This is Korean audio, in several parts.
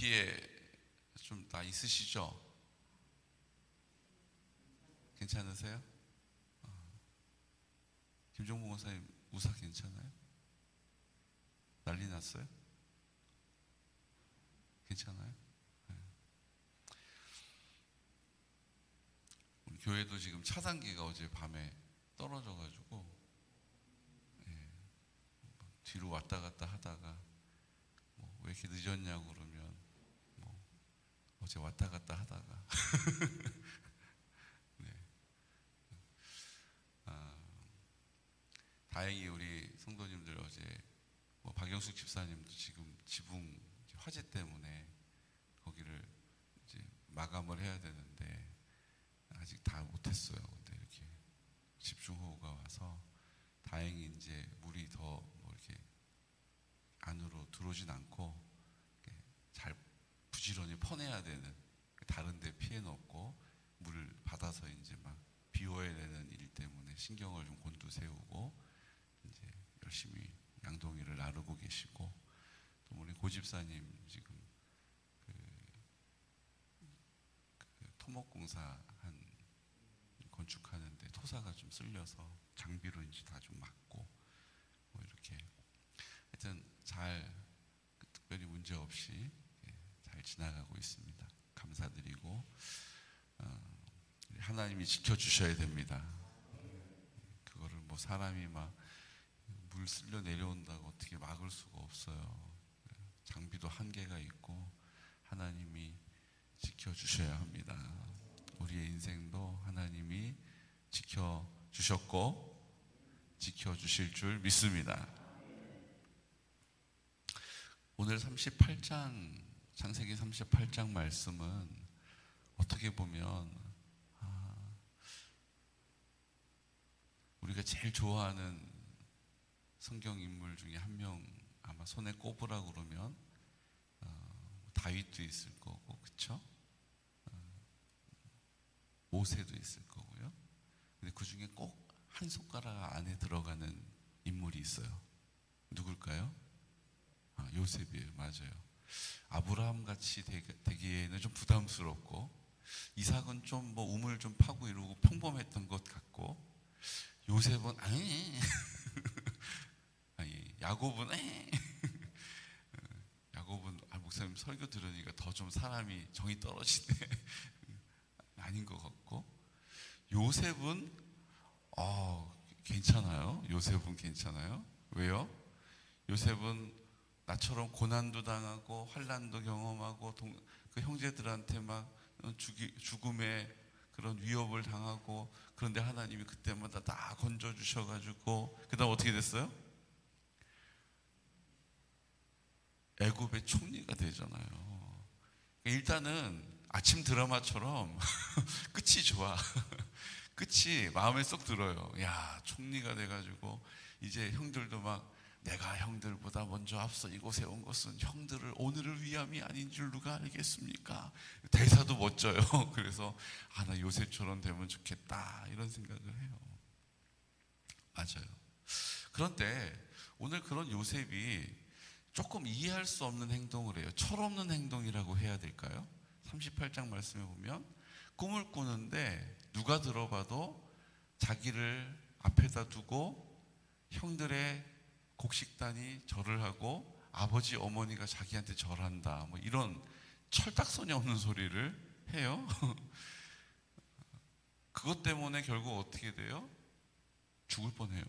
두피에 좀 다 있으시죠? 괜찮으세요? 김종국 원사님 우사 괜찮아요? 난리 났어요? 괜찮아요? 네. 우리 교회도 지금 차단기가 어제 밤에 떨어져가지고 뒤로 왔다 갔다 하다가 왜 이렇게 늦었냐고 그러면 어제 왔다 갔다 하다가 네. 다행히 우리 성도님들 어제 박영숙 집사님도 지금 지붕 화재 때문에 거기를 이제 마감을 해야 되는데 아직 다 못했어요. 근데 이렇게 집중호우가 와서 다행히 이제 물이 더 이렇게 안으로 들어오진 않고 잘 부지런히 퍼내야 되는, 다른 데 피해는 없고 물을 받아서 이제 막 비워야 되는 일 때문에 신경을 좀 곤두세우고 이제 열심히 양동이를 나르고 계시고, 또 우리 고집사님 지금 토목공사 한 건축하는데 토사가 좀 쓸려서 장비로 이제 다 좀 막고 이렇게 하여튼 잘 특별히 문제 없이 잘 지나가고 있습니다. 감사드리고 하나님이 지켜주셔야 됩니다. 그거를 사람이 막 물 쓸려 내려온다고 어떻게 막을 수가 없어요. 장비도 한계가 있고 하나님이 지켜주셔야 합니다. 우리의 인생도 하나님이 지켜주셨고 지켜주실 줄 믿습니다. 오늘 38장, 창세기 38장 말씀은 어떻게 보면 우리가 제일 좋아하는 성경 인물 중에 한 명 아마 손에 꼽으라고 그러면 다윗도 있을 거고, 그쵸? 모세도 있을 거고요. 근데 그 중에 꼭 한 손가락 안에 들어가는 인물이 있어요. 누굴까요? 요셉이에요. 맞아요. 아브라함 같이 되기에는 좀 부담스럽고, 이삭은 좀 우물 좀 파고 이러고 평범했던 것 같고, 요셉은 아니 야곱은 야곱은 목사님 설교 들으니까 더 좀 사람이 정이 떨어지네. 아닌 것 같고, 요셉은 괜찮아요. 요셉은 괜찮아요. 왜요? 요셉은 나처럼 고난도 당하고 환난도 경험하고 그 형제들한테 막 죽음의 그런 위협을 당하고, 그런데 하나님이 그때마다 다 건져주셔가지고 그 다음 어떻게 됐어요? 애굽의 총리가 되잖아요. 일단은 아침 드라마처럼 끝이 좋아. 끝이 마음에 쏙 들어요. 야, 총리가 돼가지고 이제 형들도 막 내가 형들보다 먼저 앞서 이곳에 온 것은 형들을 오늘을 위함이 아닌 줄 누가 알겠습니까? 대사도 멋져요. 그래서 나 요셉처럼 되면 좋겠다 이런 생각을 해요. 맞아요. 그런데 오늘 그런 요셉이 조금 이해할 수 없는 행동을 해요. 철없는 행동이라고 해야 될까요? 38장 말씀에 보면 꿈을 꾸는데 누가 들어봐도 자기를 앞에다 두고 형들의 곡식단이 절을 하고 아버지 어머니가 자기한테 절한다, 이런 철딱서니 없는 소리를 해요. 그것 때문에 결국 어떻게 돼요? 죽을 뻔해요.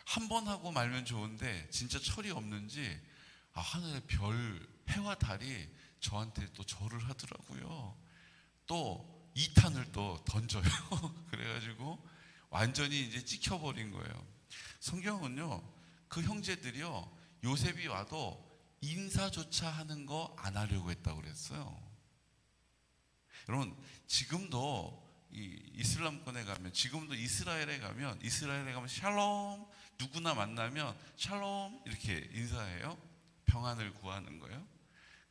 한 번 하고 말면 좋은데 진짜 철이 없는지 하늘의 별, 해와 달이 저한테 또 절을 하더라고요. 또 2탄을 또 던져요. 그래가지고 완전히 이제 찍혀버린 거예요. 성경은요, 그 형제들이요, 요셉이 와도 인사조차 하는 거 안 하려고 했다고 그랬어요. 여러분, 지금도 이 이슬람권에 가면, 지금도 이스라엘에 가면 샬롬, 누구나 만나면 샬롬 이렇게 인사해요. 평안을 구하는 거예요.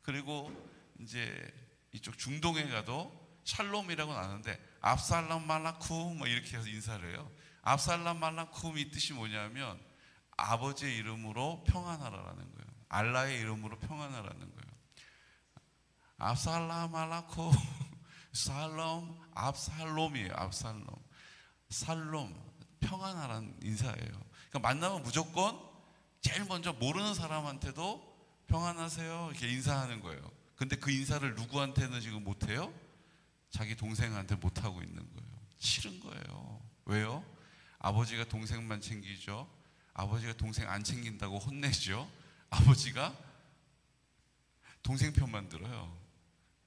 그리고 이제 이쪽 중동에 가도 샬롬이라고는 안 하는데 압살람 말라쿰 이렇게 해서 인사를 해요. 압살람 말라쿰이 뜻이 뭐냐면 아버지의 이름으로 평안하라라는 거예요. 알라의 이름으로 평안하라는 거예요. 압살람 알라코 살롬 압살롬이에요. 압살롬 살롬 평안하라는 인사예요. 그러니까 만나면 무조건 제일 먼저 모르는 사람한테도 평안하세요 이렇게 인사하는 거예요. 근데 그 인사를 누구한테는 지금 못해요? 자기 동생한테 못하고 있는 거예요. 싫은 거예요. 왜요? 아버지가 동생만 챙기죠. 아버지가 동생 안 챙긴다고 혼내죠. 아버지가 동생 편만 들어요.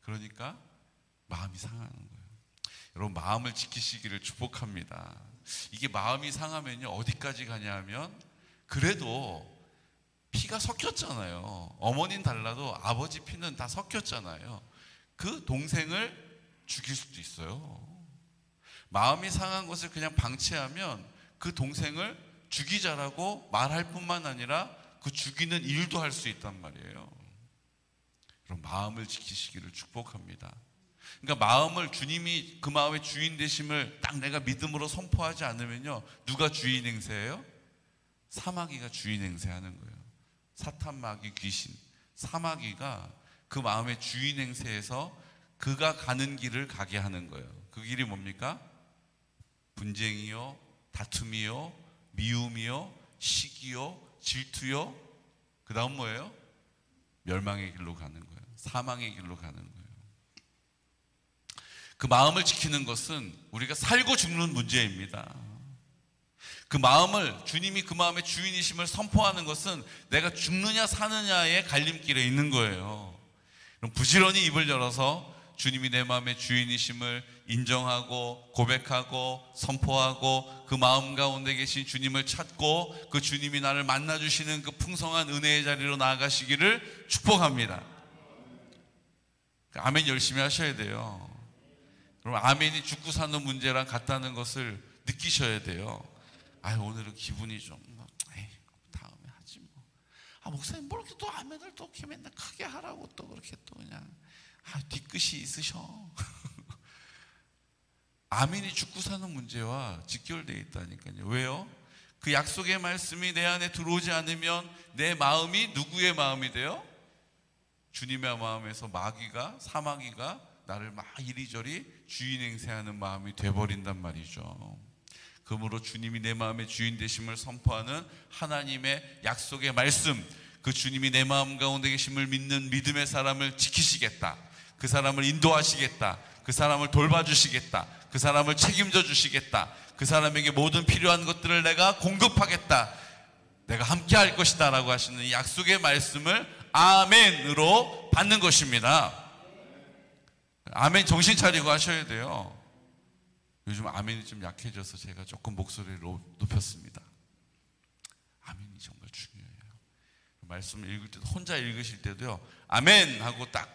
그러니까 마음이 상하는 거예요. 여러분, 마음을 지키시기를 축복합니다. 이게 마음이 상하면요 어디까지 가냐 하면, 그래도 피가 섞였잖아요. 어머니는 달라도 아버지 피는 다 섞였잖아요. 그 동생을 죽일 수도 있어요. 마음이 상한 것을 그냥 방치하면 그 동생을 죽이자라고 말할 뿐만 아니라 그 죽이는 일도 할 수 있단 말이에요. 그럼 마음을 지키시기를 축복합니다. 그러니까 마음을, 주님이 그 마음의 주인 되심을 딱 내가 믿음으로 선포하지 않으면요, 누가 주인 행세해요? 사마귀가 주인 행세하는 거예요. 사탄, 마귀, 귀신, 사마귀가 그 마음의 주인 행세에서 그가 가는 길을 가게 하는 거예요. 그 길이 뭡니까? 분쟁이요, 다툼이요, 미움이요, 시기요, 질투요, 그 다음 뭐예요? 멸망의 길로 가는 거예요. 사망의 길로 가는 거예요. 그 마음을 지키는 것은 우리가 살고 죽는 문제입니다. 그 마음을, 주님이 그 마음의 주인이심을 선포하는 것은 내가 죽느냐 사느냐의 갈림길에 있는 거예요. 그럼 부지런히 입을 열어서 주님이 내 마음의 주인이심을 인정하고 고백하고 선포하고 그 마음 가운데 계신 주님을 찾고 그 주님이 나를 만나주시는 그 풍성한 은혜의 자리로 나아가시기를 축복합니다. 아멘 열심히 하셔야 돼요. 그럼 아멘이 죽고 사는 문제랑 같다는 것을 느끼셔야 돼요. 오늘은 기분이 좀 다음에 하지 뭐. 목사님 뭘 이렇게 또 아멘을 또 이렇게 맨날 크게 하라고 또 그렇게 또 그냥 뒤끝이 있으셔. 아멘이 죽고 사는 문제와 직결되어 있다니까요. 왜요? 그 약속의 말씀이 내 안에 들어오지 않으면 내 마음이 누구의 마음이 돼요? 주님의 마음에서 마귀가, 사마귀가 나를 막 이리저리 주인 행세하는 마음이 돼버린단 말이죠. 그러므로 주님이 내 마음의 주인 되심을 선포하는 하나님의 약속의 말씀, 그 주님이 내 마음 가운데 계심을 믿는 믿음의 사람을 지키시겠다, 그 사람을 인도하시겠다, 그 사람을 돌봐주시겠다, 그 사람을 책임져 주시겠다, 그 사람에게 모든 필요한 것들을 내가 공급하겠다, 내가 함께 할 것이다 라고 하시는 이 약속의 말씀을 아멘으로 받는 것입니다. 아멘 정신 차리고 하셔야 돼요. 요즘 아멘이 좀 약해져서 제가 조금 목소리를 높였습니다. 아멘이 정말 중요해요. 말씀을 읽을 때도, 혼자 읽으실 때도요, 아멘 하고 딱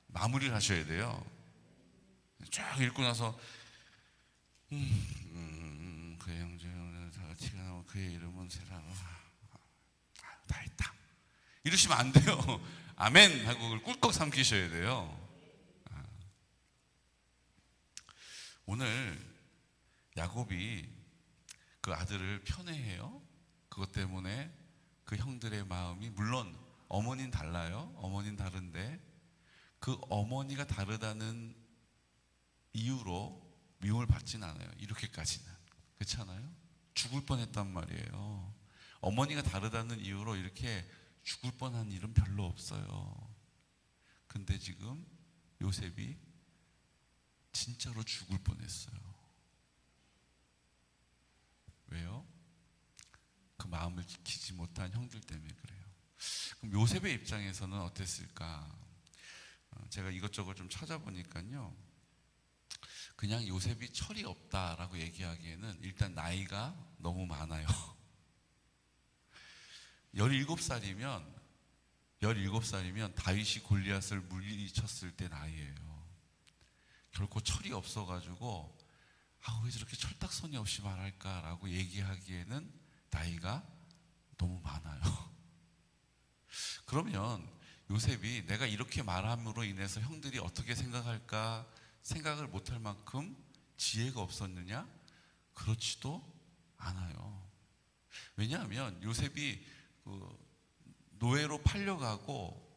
마무리를 하셔야 돼요. 쫙 읽고 나서 그의 형제는 티가 나고 그의 이름은 세라로 다 했다 이러시면 안 돼요. 아멘 하고 그걸 꿀꺽 삼키셔야 돼요. 오늘 야곱이 그 아들을 편애해요. 그것 때문에 그 형들의 마음이, 물론 어머니는 달라요. 어머니는 다른데 그 어머니가 다르다는 이유로 미움을 받진 않아요. 이렇게까지는. 그렇잖아요? 죽을 뻔했단 말이에요. 어머니가 다르다는 이유로 이렇게 죽을 뻔한 일은 별로 없어요. 근데 지금 요셉이 진짜로 죽을 뻔했어요. 왜요? 그 마음을 지키지 못한 형들 때문에 그래요. 그럼 요셉의 입장에서는 어땠을까? 제가 이것저것 좀 찾아보니까요, 그냥 요셉이 철이 없다라고 얘기하기에는 일단 나이가 너무 많아요. 17살이면 다윗이 골리앗을 물리쳤을 때 나이예요. 결코 철이 없어가지고 왜 저렇게 철딱서니 없이 말할까라고 얘기하기에는 나이가 너무 많아요. 그러면 요셉이 내가 이렇게 말함으로 인해서 형들이 어떻게 생각할까 생각을 못할 만큼 지혜가 없었느냐? 그렇지도 않아요. 왜냐하면 요셉이 노예로 팔려가고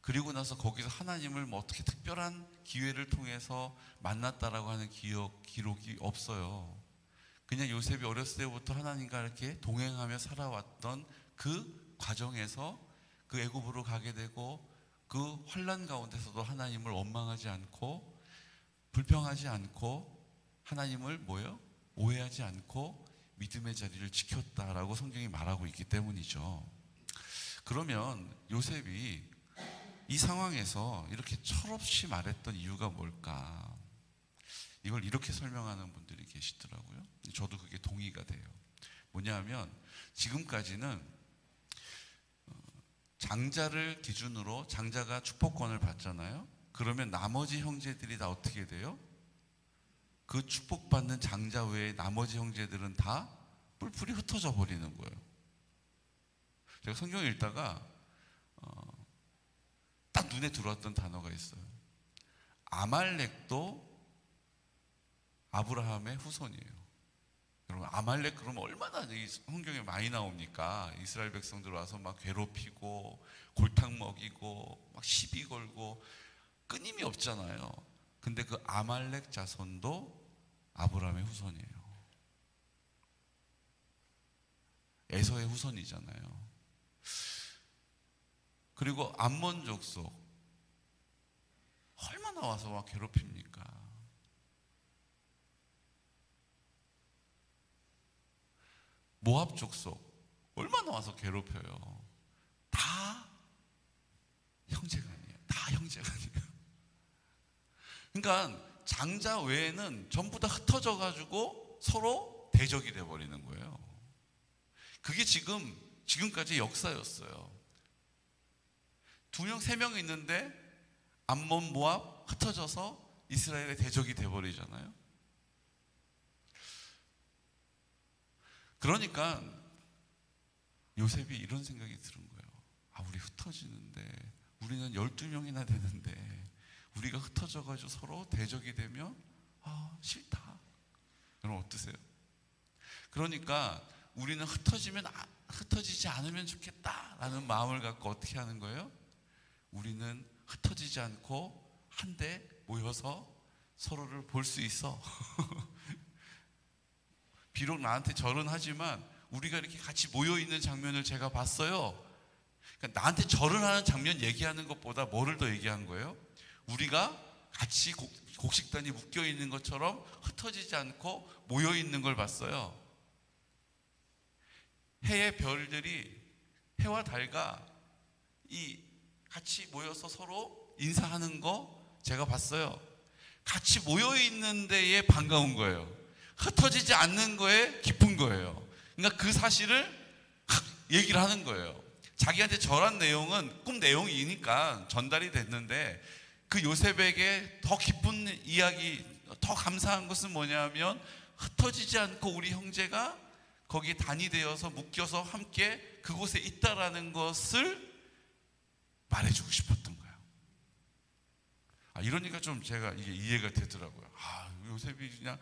그리고 나서 거기서 하나님을 뭐 어떻게 특별한 기회를 통해서 만났다라고 하는 기록이 없어요. 그냥 요셉이 어렸을 때부터 하나님과 이렇게 동행하며 살아왔던 그 과정에서 그 애굽으로 가게 되고, 그 환난 가운데서도 하나님을 원망하지 않고 불평하지 않고 하나님을 오해하지 않고 믿음의 자리를 지켰다라고 성경이 말하고 있기 때문이죠. 그러면 요셉이 이 상황에서 이렇게 철없이 말했던 이유가 뭘까? 이걸 이렇게 설명하는 분들이 계시더라고요. 저도 그게 동의가 돼요. 뭐냐면 지금까지는 장자를 기준으로, 장자가 축복권을 받잖아요. 그러면 나머지 형제들이 다 어떻게 돼요? 그 축복받는 장자 외에 나머지 형제들은 다 뿔뿔이 흩어져 버리는 거예요. 제가 성경을 읽다가 딱 눈에 들어왔던 단어가 있어요. 아말렉도 아브라함의 후손이에요. 여러분, 아말렉 그러면 얼마나 이 성경에 많이 나옵니까? 이스라엘 백성들 와서 막 괴롭히고 골탕 먹이고 막 시비 걸고 끊임이 없잖아요. 근데 그 아말렉 자손도 아브라함의 후손이에요. 에서의 후손이잖아요. 그리고 암몬 족속 얼마나 와서 막 괴롭힙니까? 모압 족속 얼마나 와서 괴롭혀요. 다 형제가 아니에요. 다 형제가 아니에요. 그러니까 장자 외에는 전부 다 흩어져 가지고 서로 대적이 돼버리는 거예요. 그게 지금까지 역사였어요. 2명, 3명 있는데 암몬, 모압 흩어져서 이스라엘의 대적이 돼버리잖아요. 그러니까 요셉이 이런 생각이 드는 거예요. 우리 흩어지는데, 우리는 12명이나 되는데 우리가 흩어져가지고 서로 대적이 되면 싫다. 여러분 어떠세요? 그러니까 우리는 흩어지지 않으면 좋겠다라는 마음을 갖고 어떻게 하는 거예요? 우리는 흩어지지 않고 한데 모여서 서로를 볼 수 있어. 비록 나한테 절은 하지만 우리가 이렇게 같이 모여있는 장면을 제가 봤어요. 그러니까 나한테 절을 하는 장면 얘기하는 것보다 뭐를 더 얘기한 거예요? 우리가 같이 곡식단이 묶여있는 것처럼 흩어지지 않고 모여있는 걸 봤어요. 해의 별들이, 해와 달과 같이 모여서 서로 인사하는 거 제가 봤어요. 같이 모여있는 데에 반가운 거예요. 흩어지지 않는 거에 기쁜 거예요. 그러니까 그 사실을 얘기를 하는 거예요. 자기한테 절한 내용은 꿈 내용이니까 전달이 됐는데, 그 요셉에게 더 기쁜 이야기, 더 감사한 것은 뭐냐면 흩어지지 않고 우리 형제가 거기에 단이 되어서 묶여서 함께 그곳에 있다라는 것을 말해주고 싶었던 거예요. 이러니까 좀 제가 이게 이해가 되더라고요. 요셉이 그냥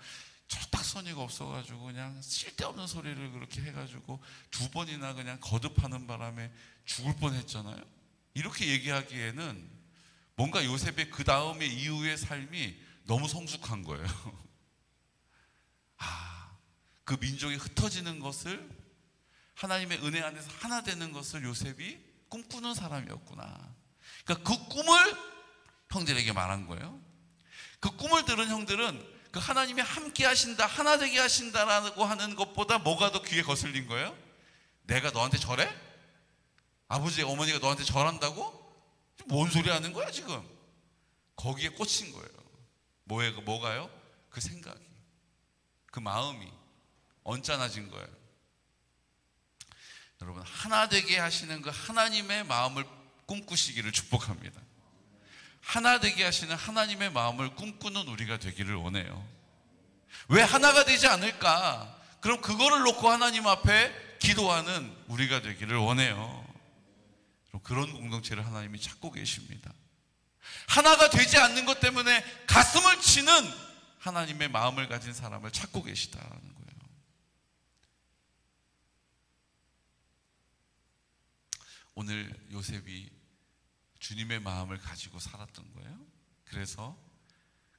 철딱서니가 없어가지고 그냥 쓸데없는 소리를 그렇게 해가지고 2번이나 그냥 거듭하는 바람에 죽을 뻔했잖아요. 이렇게 얘기하기에는 뭔가 요셉의 그 다음에 이후의 삶이 너무 성숙한 거예요. 그 민족이 흩어지는 것을, 하나님의 은혜 안에서 하나 되는 것을 요셉이 꿈꾸는 사람이었구나. 그러니까 그 꿈을 형들에게 말한 거예요. 그 꿈을 들은 형들은 그 하나님이 함께 하신다, 하나 되게 하신다라고 하는 것보다 뭐가 더 귀에 거슬린 거예요? 내가 너한테 절해? 아버지, 어머니가 너한테 절한다고? 뭔 소리 하는 거야 지금? 거기에 꽂힌 거예요. 뭐가요? 그 생각이, 그 마음이 언짢아진 거예요. 여러분, 하나 되게 하시는 그 하나님의 마음을 꿈꾸시기를 축복합니다. 하나 되게 하시는 하나님의 마음을 꿈꾸는 우리가 되기를 원해요. 왜 하나가 되지 않을까? 그럼 그거를 놓고 하나님 앞에 기도하는 우리가 되기를 원해요. 그런 공동체를 하나님이 찾고 계십니다. 하나가 되지 않는 것 때문에 가슴을 치는 하나님의 마음을 가진 사람을 찾고 계시다라는 거예요. 오늘 요셉이 주님의 마음을 가지고 살았던 거예요. 그래서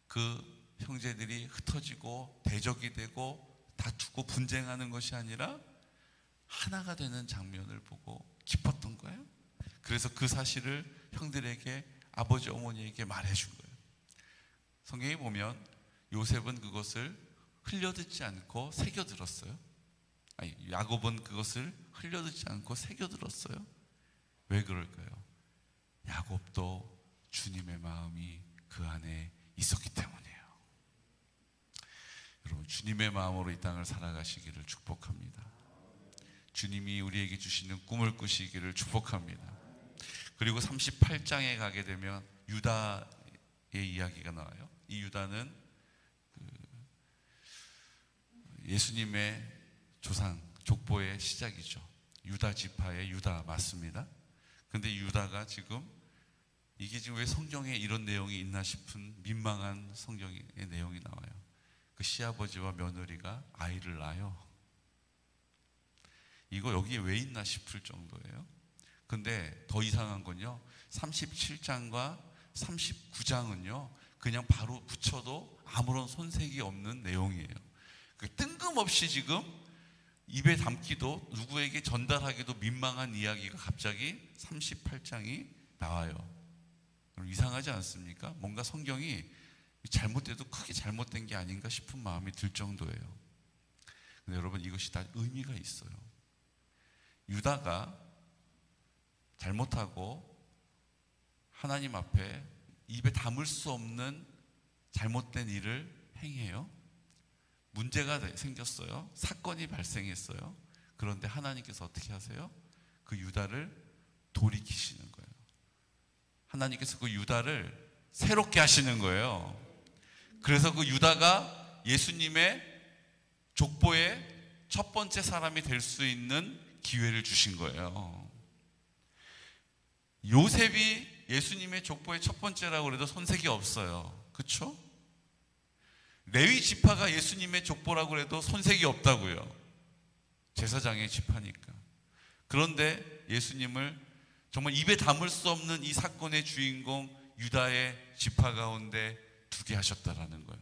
그 형제들이 흩어지고 대적이 되고 다투고 분쟁하는 것이 아니라 하나가 되는 장면을 보고 기뻤던 거예요. 그래서 그 사실을 형들에게, 아버지 어머니에게 말해준 거예요. 성경에 보면 요셉은 그것을 흘려듣지 않고 새겨들었어요. 아니, 야곱은 그것을 흘려듣지 않고 새겨들었어요. 왜 그럴까요? 야곱도 주님의 마음이 그 안에 있었기 때문이에요. 여러분, 주님의 마음으로 이 땅을 살아가시기를 축복합니다. 주님이 우리에게 주시는 꿈을 꾸시기를 축복합니다. 그리고 38장에 가게 되면 유다의 이야기가 나와요. 이 유다는 예수님의 조상, 족보의 시작이죠. 유다 지파의 유다 맞습니다. 근데 유다가 지금, 이게 지금 왜 성경에 이런 내용이 있나 싶은 민망한 성경의 내용이 나와요. 그 시아버지와 며느리가 아이를 낳아요. 이거 여기에 왜 있나 싶을 정도예요. 근데 더 이상한 건요, 37장과 39장은요 그냥 바로 붙여도 아무런 손색이 없는 내용이에요. 뜬금없이 지금 입에 담기도, 누구에게 전달하기도 민망한 이야기가 갑자기 38장이 나와요. 이상하지 않습니까? 뭔가 성경이 잘못돼도 크게 잘못된 게 아닌가 싶은 마음이 들 정도예요. 근데 여러분, 이것이 다 의미가 있어요. 유다가 잘못하고 하나님 앞에 입에 담을 수 없는 잘못된 일을 행해요. 문제가 생겼어요. 사건이 발생했어요. 그런데 하나님께서 어떻게 하세요? 그 유다를 돌이키시는 거예요. 하나님께서 그 유다를 새롭게 하시는 거예요. 그래서 그 유다가 예수님의 족보의 첫 번째 사람이 될 수 있는 기회를 주신 거예요. 요셉이 예수님의 족보의 첫 번째라고 해도 손색이 없어요. 그렇죠? 레위 지파가 예수님의 족보라고 해도 손색이 없다고요. 제사장의 지파니까. 그런데 예수님을 정말 입에 담을 수 없는 이 사건의 주인공 유다의 지파 가운데 두게 하셨다라는 거예요.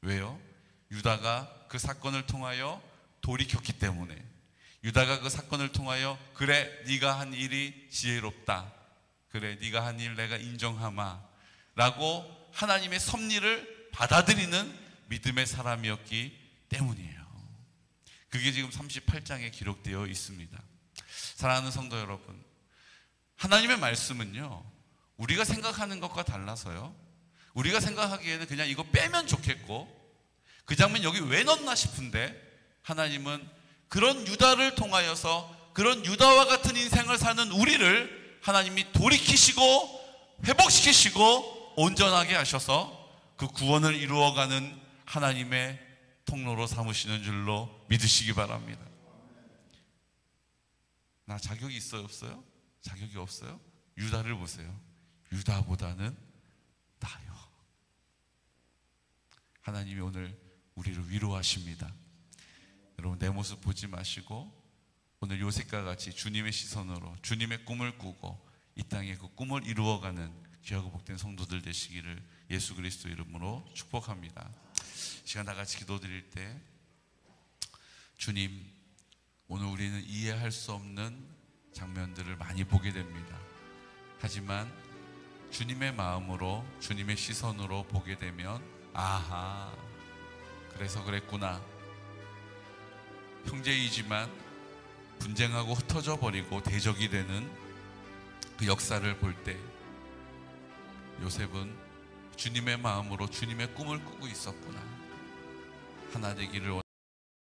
왜요? 유다가 그 사건을 통하여 돌이켰기 때문에. 유다가 그 사건을 통하여, 그래 네가 한 일이 지혜롭다, 그래 네가 한 일 내가 인정하마 라고 하나님의 섭리를 받아들이는 믿음의 사람이었기 때문이에요. 그게 지금 38장에 기록되어 있습니다. 사랑하는 성도 여러분, 하나님의 말씀은요 우리가 생각하는 것과 달라서요, 우리가 생각하기에는 그냥 이거 빼면 좋겠고 그 장면 여기 왜 넣나 싶은데, 하나님은 그런 유다를 통하여서 그런 유다와 같은 인생을 사는 우리를 하나님이 돌이키시고 회복시키시고 온전하게 하셔서 그 구원을 이루어가는 하나님의 통로로 삼으시는 줄로 믿으시기 바랍니다. 나 자격이 있어요, 없어요? 자격이 없어요? 유다를 보세요. 유다보다는 나아요. 하나님이 오늘 우리를 위로하십니다. 여러분, 내 모습 보지 마시고 오늘 요셉과 같이 주님의 시선으로 주님의 꿈을 꾸고 이 땅에 그 꿈을 이루어가는 귀하고 복된 성도들 되시기를 예수 그리스도 이름으로 축복합니다. 시간 다 같이 기도드릴 때, 주님, 오늘 우리는 이해할 수 없는 장면들을 많이 보게 됩니다. 하지만 주님의 마음으로, 주님의 시선으로 보게 되면, 아하, 그래서 그랬구나. 형제이지만 분쟁하고 흩어져 버리고 대적이 되는 그 역사를 볼 때 요셉은 주님의 마음으로 주님의 꿈을 꾸고 있었구나, 하나 되기를 원합니다.